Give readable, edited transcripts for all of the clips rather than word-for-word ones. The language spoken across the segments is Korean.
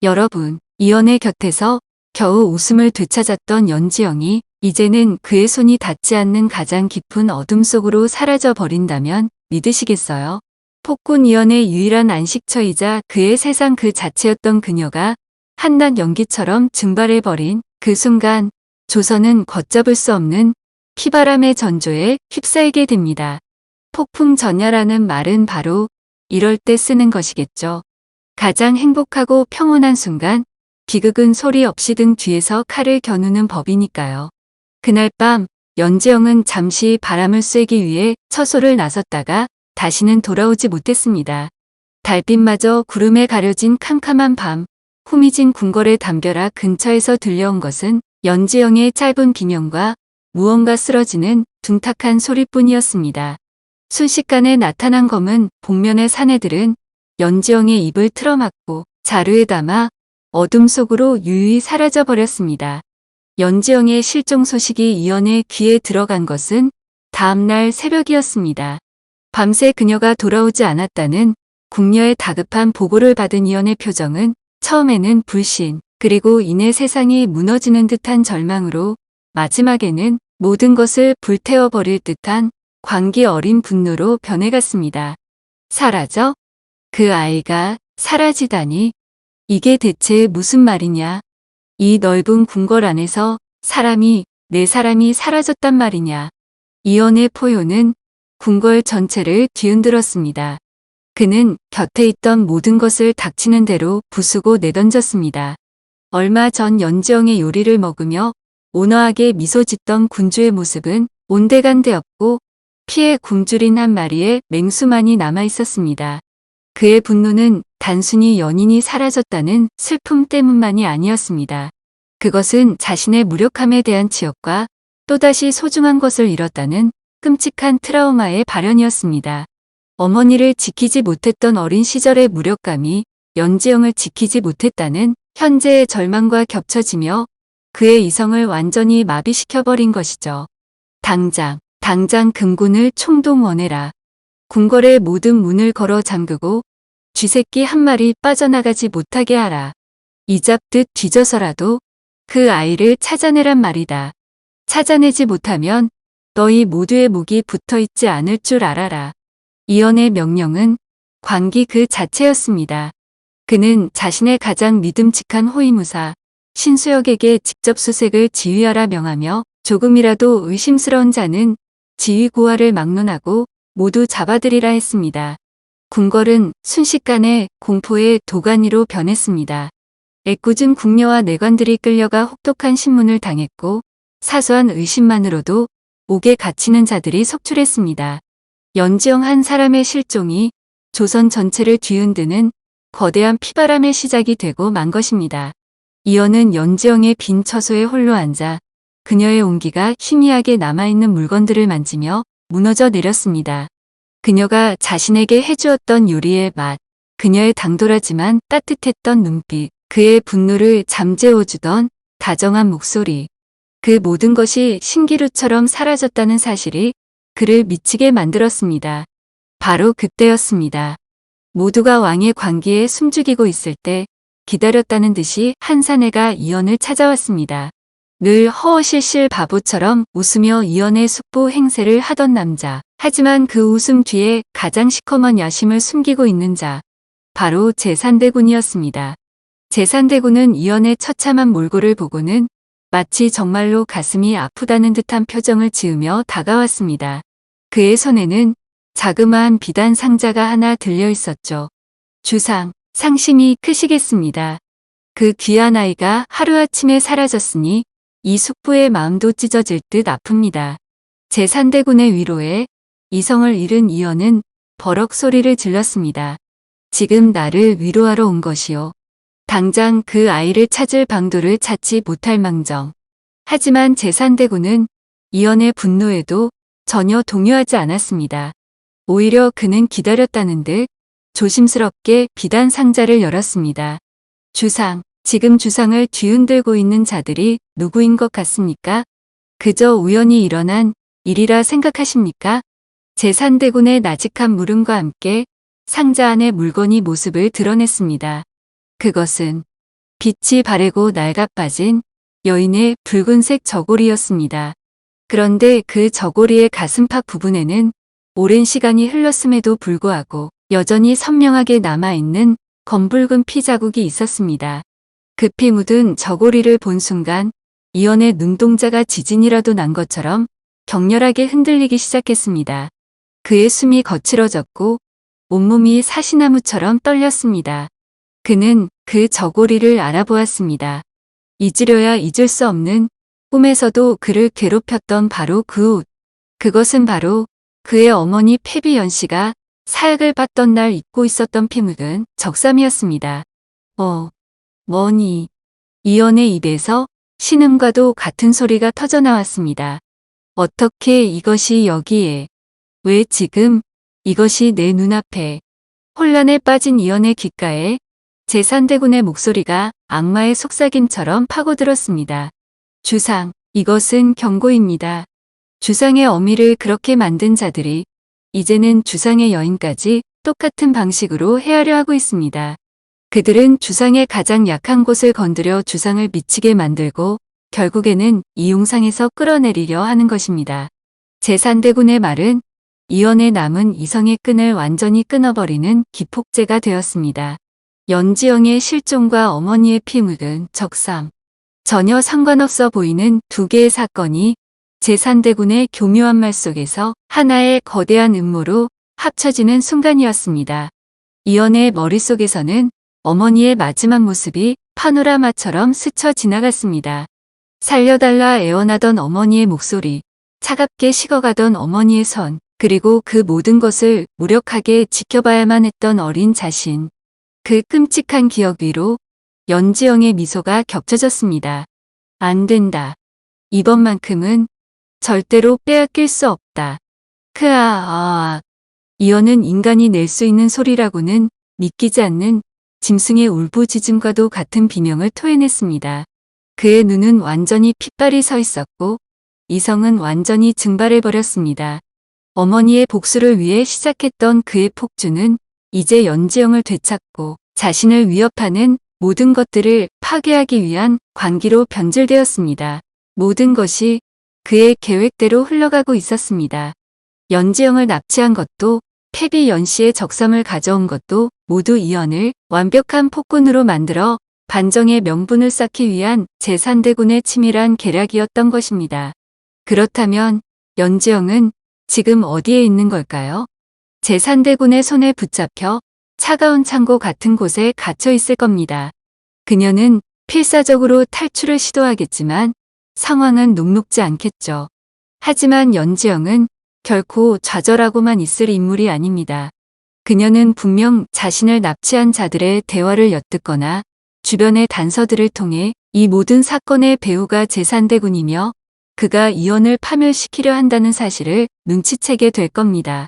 여러분, 이연의 곁에서 겨우 웃음을 되찾았던 연지영이 이제는 그의 손이 닿지 않는 가장 깊은 어둠 속으로 사라져 버린다면 믿으시겠어요? 폭군 이연의 유일한 안식처이자 그의 세상 그 자체였던 그녀가 한낮 연기처럼 증발해버린 그 순간 조선은 걷잡을 수 없는 피바람의 전조에 휩싸이게 됩니다. 폭풍전야라는 말은 바로 이럴 때 쓰는 것이겠죠. 가장 행복하고 평온한 순간 비극은 소리 없이 등 뒤에서 칼을 겨누는 법이니까요. 그날 밤 연지영은 잠시 바람을 쐬기 위해 처소를 나섰다가 다시는 돌아오지 못했습니다. 달빛마저 구름에 가려진 캄캄한 밤, 후미진 궁궐의 담벼락 근처에서 들려온 것은 연지영의 짧은 비명과 무언가 쓰러지는 둔탁한 소리뿐이었습니다. 순식간에 나타난 검은 복면의 사내들은 연지영의 입을 틀어막고 자루에 담아 어둠 속으로 유유히 사라져버렸습니다. 연지영의 실종 소식이 이연의 귀에 들어간 것은 다음날 새벽이었습니다. 밤새 그녀가 돌아오지 않았다는 궁녀의 다급한 보고를 받은 이연의 표정은 처음에는 불신, 그리고 이내 세상이 무너지는 듯한 절망으로 마지막에는 모든 것을 불태워버릴 듯한 광기 어린 분노로 변해갔습니다. 사라져? 그 아이가 사라지다니? 이게 대체 무슨 말이냐? 이 넓은 궁궐 안에서 내 사람이 사라졌단 말이냐? 이연의 포효는 궁궐 전체를 뒤흔들었습니다. 그는 곁에 있던 모든 것을 닥치는 대로 부수고 내던졌습니다. 얼마 전 연지영의 요리를 먹으며 온화하게 미소 짓던 군주의 모습은 온데간데 없고 피에 굶주린 한 마리의 맹수만이 남아 있었습니다. 그의 분노는 단순히 연인이 사라졌다는 슬픔 때문만이 아니었습니다. 그것은 자신의 무력함에 대한 치욕과 또다시 소중한 것을 잃었다는 끔찍한 트라우마의 발현이었습니다. 어머니를 지키지 못했던 어린 시절의 무력감이 연지영을 지키지 못했다는 현재의 절망과 겹쳐지며 그의 이성을 완전히 마비시켜버린 것이죠. 당장 금군을 총동원해라. 궁궐의 모든 문을 걸어 잠그고 쥐새끼 한 마리 빠져나가지 못하게 하라. 이잡듯 뒤져서라도 그 아이를 찾아내란 말이다. 찾아내지 못하면 너희 모두의 목이 붙어있지 않을 줄 알아라. 이연의 명령은 광기 그 자체였습니다. 그는 자신의 가장 믿음직한 호위무사 신수역에게 직접 수색을 지휘하라 명하며 조금이라도 의심스러운 자는 지휘 고하를 막론하고 모두 잡아들이라 했습니다. 궁궐은 순식간에 공포의 도가니로 변했습니다. 애꿎은 궁녀와 내관들이 끌려가 혹독한 신문을 당했고 사소한 의심만으로도 옥에 갇히는 자들이 속출했습니다. 연지영 한 사람의 실종이 조선 전체를 뒤흔드는 거대한 피바람의 시작이 되고 만 것입니다. 이연은 연지영의 빈 처소에 홀로 앉아 그녀의 온기가 희미하게 남아있는 물건들을 만지며 무너져 내렸습니다. 그녀가 자신에게 해주었던 요리의 맛, 그녀의 당돌하지만 따뜻했던 눈빛, 그의 분노를 잠재워주던 다정한 목소리, 그 모든 것이 신기루처럼 사라졌다는 사실이 그를 미치게 만들었습니다. 바로 그때였습니다. 모두가 왕의 관기에 숨죽이고 있을 때 기다렸다는 듯이 한 사내가 이연을 찾아왔습니다. 늘 허허실실 바보처럼 웃으며 이연의 숙부 행세를 하던 남자. 하지만 그 웃음 뒤에 가장 시커먼 야심을 숨기고 있는 자. 바로 제산대군이었습니다. 제산대군은 이연의 처참한 몰골을 보고는 마치 정말로 가슴이 아프다는 듯한 표정을 지으며 다가왔습니다. 그의 손에는 자그마한 비단 상자가 하나 들려 있었죠. 주상, 상심이 크시겠습니다. 그 귀한 아이가 하루아침에 사라졌으니 이 숙부의 마음도 찢어질 듯 아픕니다. 제산대군의 위로에 이성을 잃은 이연은 버럭 소리를 질렀습니다. 지금 나를 위로하러 온 것이요. 당장 그 아이를 찾을 방도를 찾지 못할 망정. 하지만 제산대군은 이연의 분노에도 전혀 동요하지 않았습니다. 오히려 그는 기다렸다는 듯 조심스럽게 비단 상자를 열었습니다. 주상, 지금 주상을 뒤흔들고 있는 자들이 누구인 것 같습니까? 그저 우연히 일어난 일이라 생각하십니까? 제산대군의 나직한 물음과 함께 상자 안의 물건이 모습을 드러냈습니다. 그것은 빛이 바래고 낡아빠진 여인의 붉은색 저고리였습니다. 그런데 그 저고리의 가슴팍 부분에는 오랜 시간이 흘렀음에도 불구하고 여전히 선명하게 남아있는 검붉은 피 자국이 있었습니다. 그 피 묻은 저고리를 본 순간 이연의 눈동자가 지진이라도 난 것처럼 격렬하게 흔들리기 시작했습니다. 그의 숨이 거칠어졌고 온몸이 사시나무처럼 떨렸습니다. 그는 그 저고리를 알아보았습니다. 잊으려야 잊을 수 없는 꿈에서도 그를 괴롭혔던 바로 그 옷. 그것은 바로 그의 어머니 패비연 씨가 사약을 받던 날 입고 있었던 피 묻은 적삼이었습니다. 뭐니? 이연의 입에서 신음과도 같은 소리가 터져나왔습니다. 어떻게 이것이 여기에? 왜 지금 이것이 내 눈앞에? 혼란에 빠진 이연의 귓가에 제3대군의 목소리가 악마의 속삭임처럼 파고들었습니다. 주상, 이것은 경고입니다. 주상의 어미를 그렇게 만든 자들이 이제는 주상의 여인까지 똑같은 방식으로 헤아려 하고 있습니다. 그들은 주상의 가장 약한 곳을 건드려 주상을 미치게 만들고 결국에는 이용상에서 끌어내리려 하는 것입니다. 제3대군의 말은 이연의 남은 이성의 끈을 완전히 끊어버리는 기폭제가 되었습니다. 연지영의 실종과 어머니의 피 묻은 적삼. 전혀 상관없어 보이는 두 개의 사건이 제3대군의 교묘한 말 속에서 하나의 거대한 음모로 합쳐지는 순간이었습니다. 이연의 머릿속에서는 어머니의 마지막 모습이 파노라마처럼 스쳐 지나갔습니다. 살려달라 애원하던 어머니의 목소리, 차갑게 식어가던 어머니의 손, 그리고 그 모든 것을 무력하게 지켜봐야만 했던 어린 자신. 그 끔찍한 기억 위로 연지영의 미소가 겹쳐졌습니다. 안 된다. 이번만큼은 절대로 빼앗길 수 없다. 이연은 인간이 낼 수 있는 소리라고는 믿기지 않는 짐승의 울부짖음과도 같은 비명을 토해냈습니다. 그의 눈은 완전히 핏발이 서 있었고 이성은 완전히 증발해버렸습니다. 어머니의 복수를 위해 시작했던 그의 폭주는 이제 연지영을 되찾고 자신을 위협하는 모든 것들을 파괴하기 위한 관기로 변질되었습니다. 모든 것이 그의 계획대로 흘러가고 있었습니다. 연지영을 납치한 것도 패비연 씨의 적삼을 가져온 것도 모두 이연을 완벽한 폭군으로 만들어 반정의 명분을 쌓기 위한 제3대군의 치밀한 계략이었던 것입니다. 그렇다면 연지영은 지금 어디에 있는 걸까요? 제3대군의 손에 붙잡혀 차가운 창고 같은 곳에 갇혀 있을 겁니다. 그녀는 필사적으로 탈출을 시도하겠지만 상황은 녹록지 않겠죠. 하지만 연지영은 결코 좌절하고만 있을 인물이 아닙니다. 그녀는 분명 자신을 납치한 자들의 대화를 엿듣거나 주변의 단서들을 통해 이 모든 사건의 배후가 제3대군이며 그가 이연을 파멸시키려 한다는 사실을 눈치채게 될 겁니다.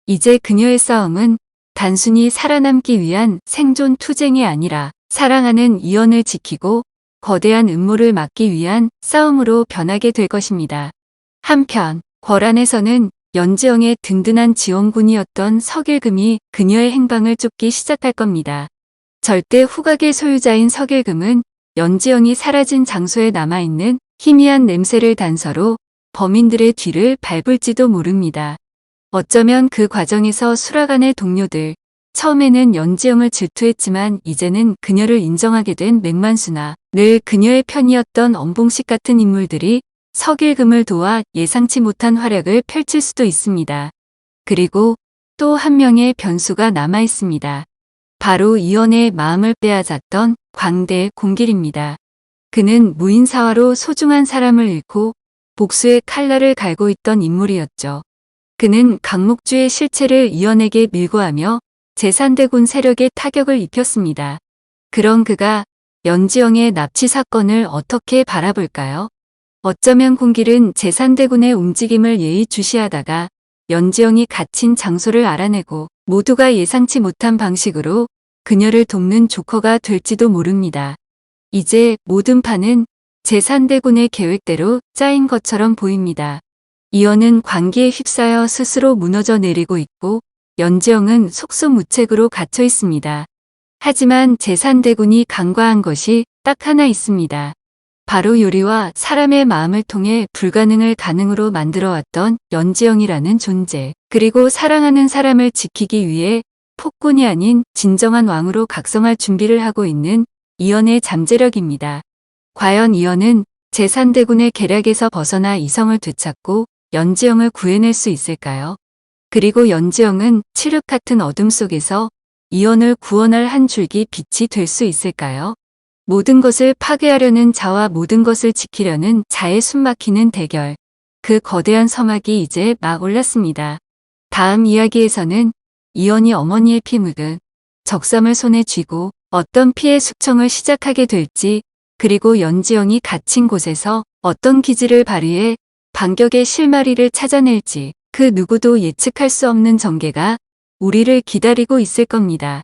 이제 그녀의 싸움은 단순히 살아남기 위한 생존 투쟁이 아니라 사랑하는 이연을 지키고 거대한 음모를 막기 위한 싸움으로 변하게 될 것입니다. 한편 궐안에서는 연지영의 든든한 지원군이었던 석일금이 그녀의 행방을 쫓기 시작할 겁니다. 절대 후각의 소유자인 석일금은 연지영이 사라진 장소에 남아있는 희미한 냄새를 단서로 범인들의 뒤를 밟을지도 모릅니다. 어쩌면 그 과정에서 수락안의 동료들, 처음에는 연지영을 질투했지만 이제는 그녀를 인정하게 된 맥만수나 늘 그녀의 편이었던 엄봉식 같은 인물들이 석일금을 도와 예상치 못한 활약을 펼칠 수도 있습니다. 그리고 또 한 명의 변수가 남아 있습니다. 바로 이연의 마음을 빼앗았던 광대 공길입니다. 그는 무인사화로 소중한 사람을 잃고 복수의 칼날을 갈고 있던 인물이었죠. 그는 강목주의 실체를 이연에게 밀고하며 제3대군 세력에 타격을 입혔습니다. 그런 그가 연지영의 납치 사건을 어떻게 바라볼까요? 어쩌면 공길은 제3대군의 움직임을 예의주시하다가 연지영이 갇힌 장소를 알아내고 모두가 예상치 못한 방식으로 그녀를 돕는 조커가 될지도 모릅니다. 이제 모든 판은 제3대군의 계획대로 짜인 것처럼 보입니다. 이연은 관기에 휩싸여 스스로 무너져 내리고 있고 연지영은 속수무책으로 갇혀 있습니다. 하지만 제3대군이 간과한 것이 딱 하나 있습니다. 바로 요리와 사람의 마음을 통해 불가능을 가능으로 만들어왔던 연지영이라는 존재. 그리고 사랑하는 사람을 지키기 위해 폭군이 아닌 진정한 왕으로 각성할 준비를 하고 있는 이연의 잠재력입니다. 과연 이연은 제3대군의 계략에서 벗어나 이성을 되찾고 연지영을 구해낼 수 있을까요? 그리고 연지영은 칠흑 같은 어둠 속에서 이연을 구원할 한 줄기 빛이 될 수 있을까요? 모든 것을 파괴하려는 자와 모든 것을 지키려는 자의 숨막히는 대결. 그 거대한 서막이 이제 막 올랐습니다. 다음 이야기에서는 이연이 어머니의 피 묻은 적삼을 손에 쥐고 어떤 피해 숙청을 시작하게 될지, 그리고 연지영이 갇힌 곳에서 어떤 기지를 발휘해 반격의 실마리를 찾아낼지, 그 누구도 예측할 수 없는 전개가 우리를 기다리고 있을 겁니다.